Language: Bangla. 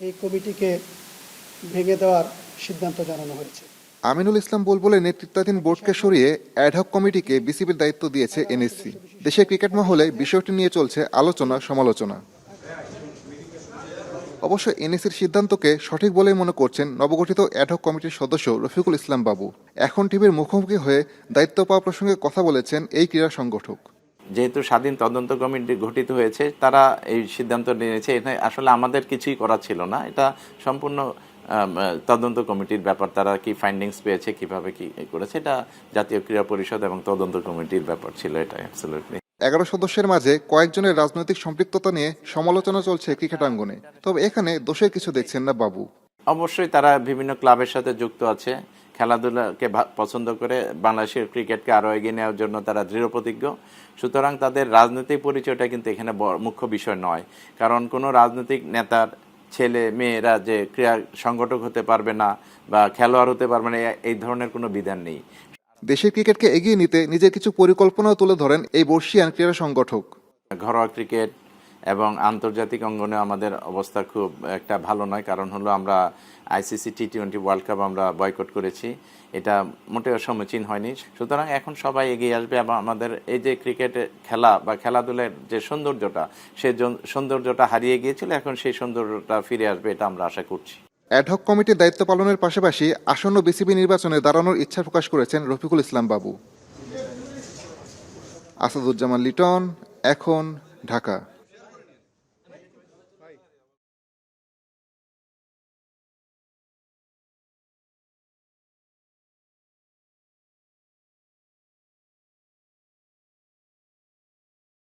এই কমিটিকে ভেঙে দেওয়ার সিদ্ধান্ত জানানো হয়েছে। আমিনুল ইসলাম বুলবুলের নেতৃত্বাধীন বোর্ডকে সরিয়ে অ্যাডহক কমিটিকে বিসিবির দায়িত্ব দিয়েছে এনএসসি। দেশের ক্রিকেট মহলে বিষয়টি নিয়ে চলছে আলোচনা সমালোচনা। অবশ্য এনএসসির সিদ্ধান্তকে সঠিক বলেই মনে করছেন নবগঠিত অ্যাডহক কমিটির সদস্য রফিকুল ইসলাম বাবু। এখন টিভির মুখোমুখি হয়ে দায়িত্ব পাওয়া প্রসঙ্গে কথা বলেছেন এই ক্রীড়া সংগঠক। যেহেতু স্বাধীন তদন্ত কমিটি গঠিত হয়েছে, তারা এই সিদ্ধান্ত নিয়েছে। এটা আসলে আমাদের কিছুই করা ছিল না, এটা সম্পূর্ণ তদন্ত কমিটির ব্যাপার। তারা কি ফাইন্ডিংস পেয়েছে, কিভাবে কি করেছে, এটা জাতীয় ক্রীড়া পরিষদ এবং তদন্ত কমিটির ব্যাপার ছিল। এটা অ্যাবসলিউটলি 11 সদস্যের মাঝে কয়েকজনের রাজনৈতিক সম্পৃক্ততা নিয়ে সমালোচনা চলছে ক্রিকেট আঙ্গনে। তবে এখানে দোষের কিছু দেখছেন না বাবু। অবশ্যই তারা বিভিন্ন ক্লাবের সাথে যুক্ত আছে, খেলাধুলাকে পছন্দ করে বাংলাদেশের ক্রিকেটকে আরও এগিয়ে নেওয়ার জন্য তারা দৃঢ় প্রতিজ্ঞ। সুতরাং তাদের রাজনৈতিক পরিচয়টা কিন্তু এখানে মুখ্য বিষয় নয়। কারণ কোনো রাজনৈতিক নেতার ছেলে মেয়েরা যে ক্রীড়া সংগঠক হতে পারবে না বা খেলোয়াড় হতে পারবে না, এই ধরনের কোনো বিধান নেই। দেশের ক্রিকেটকে এগিয়ে নিতে নিজের কিছু পরিকল্পনাও তুলে ধরেন এই বর্ষিয়ান ক্রীড়া সংগঠক। ঘরোয়া ক্রিকেট এবং আন্তর্জাতিক অঙ্গনে আমাদের অবস্থা খুব একটা ভালো নয়। কারণ হলো আমরা আইসিসি টি20 ওয়ার্ল্ড কাপ আমরা বয়কট করেছি, এটা মোটেও সমীচীন হয়নি। সুতরাং এখন সবাই এগিয়ে আসবে এবং আমাদের এই যে ক্রিকেটে খেলা বা খেলাধুলার যে সৌন্দর্যটা, সেই সৌন্দর্যটা হারিয়ে গিয়েছিল, এখন সেই সৌন্দর্যটা ফিরে আসবে, এটা আমরা আশা করছি। অ্যাডহক কমিটির দায়িত্ব পালনের পাশাপাশি আসন্ন বিসিবি নির্বাচনে দাঁড়ানোর ইচ্ছা প্রকাশ করেছেন রফিকুল ইসলাম বাবু। আসাদুজ্জামান লিটন, এখন, ঢাকা।